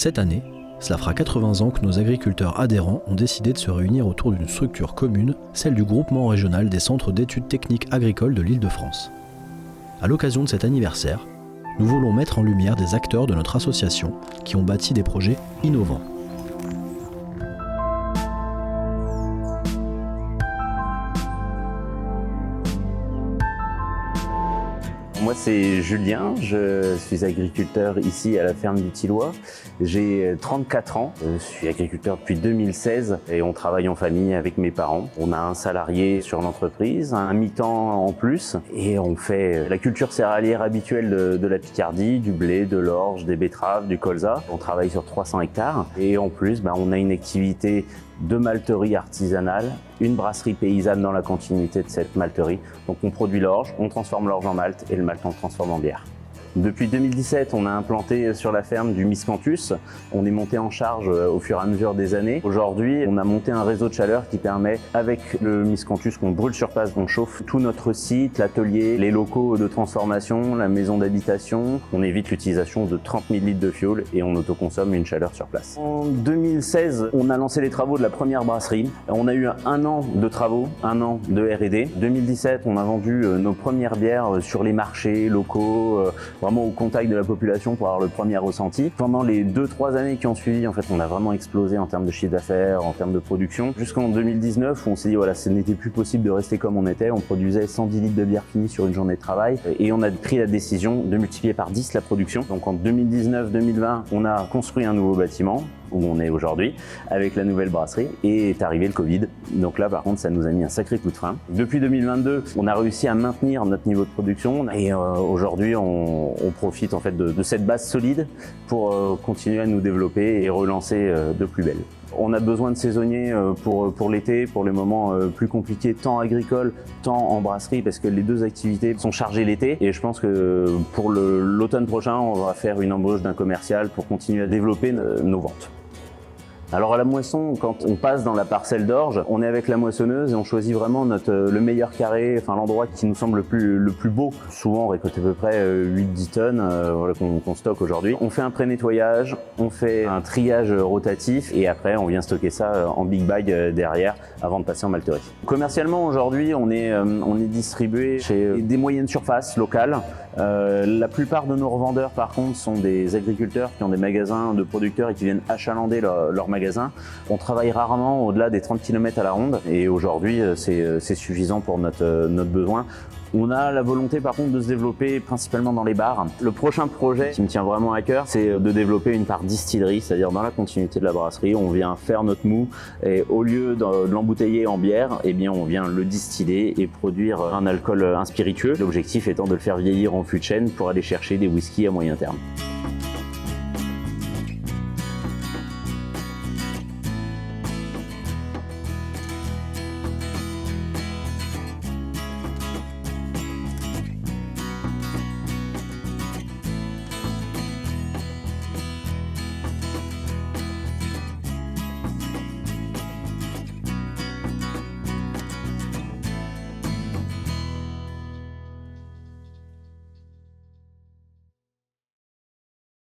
Cette année, cela fera 80 ans que nos agriculteurs adhérents ont décidé de se réunir autour d'une structure commune, celle du groupement régional des centres d'études techniques agricoles de l'Île-de-France. À l'occasion de cet anniversaire, nous voulons mettre en lumière des acteurs de notre association qui ont bâti des projets innovants. Moi c'est Julien, je suis agriculteur ici à la ferme du Thillois. J'ai 34 ans, je suis agriculteur depuis 2016 et on travaille en famille avec mes parents. On a un salarié sur l'entreprise, un mi-temps en plus et on fait la culture céréalière habituelle de la Picardie, du blé, de l'orge, des betteraves, du colza. On travaille sur 300 hectares et en plus on a une activité de malterie artisanale, une brasserie paysanne dans la continuité de cette malterie. Donc on produit l'orge, on transforme l'orge en malt et le malt on le transforme en bière. Depuis 2017, on a implanté sur la ferme du miscanthus. On est monté en charge au fur et à mesure des années. Aujourd'hui, on a monté un réseau de chaleur qui permet, avec le miscanthus qu'on brûle sur place, on chauffe tout notre site, l'atelier, les locaux de transformation, la maison d'habitation. On évite l'utilisation de 30 000 litres de fioul et on autoconsomme une chaleur sur place. En 2016, on a lancé les travaux de la première brasserie. On a eu un an de travaux, un an de R&D. 2017, on a vendu nos premières bières sur les marchés locaux, vraiment au contact de la population pour avoir le premier ressenti. Pendant les 2-3 années qui ont suivi, en fait, on a vraiment explosé en termes de chiffre d'affaires, en termes de production. Jusqu'en 2019, où on s'est dit, voilà, ce n'était plus possible de rester comme on était. On produisait 110 litres de bière finie sur une journée de travail et on a pris la décision de multiplier par 10 la production. Donc en 2019-2020, on a construit un nouveau bâtiment où on est aujourd'hui, avec la nouvelle brasserie, et est arrivé le Covid. Donc là, par contre, ça nous a mis un sacré coup de frein. Depuis 2022, on a réussi à maintenir notre niveau de production et aujourd'hui, on profite en fait de cette base solide pour continuer à nous développer et relancer de plus belle. On a besoin de saisonniers pour l'été, pour les moments plus compliqués, tant agricoles, tant en brasserie, parce que les deux activités sont chargées l'été. Et je pense que pour l'automne prochain, on va faire une embauche d'un commercial pour continuer à développer nos ventes. Alors à la moisson, quand on passe dans la parcelle d'orge, on est avec la moissonneuse et on choisit vraiment le meilleur carré, enfin l'endroit qui nous semble le plus beau. Souvent on récolte à peu près 8-10 tonnes voilà, qu'on stocke aujourd'hui. On fait un pré-nettoyage, on fait un triage rotatif et après on vient stocker ça en big bag derrière avant de passer en malterie. Commercialement aujourd'hui on est distribué chez des moyennes surfaces locales. La plupart de nos revendeurs par contre sont des agriculteurs qui ont des magasins de producteurs et qui viennent achalander leur magasin. On travaille rarement au-delà des 30 km à la ronde et aujourd'hui c'est suffisant pour notre besoin. On a la volonté par contre de se développer principalement dans les bars. Le prochain projet qui me tient vraiment à cœur, c'est de développer une part distillerie, c'est-à-dire dans la continuité de la brasserie, on vient faire notre mou et au lieu de l'embouteiller en bière, eh bien on vient le distiller et produire un alcool, un spiritueux. L'objectif étant de le faire vieillir en fût de chêne pour aller chercher des whiskies à moyen terme.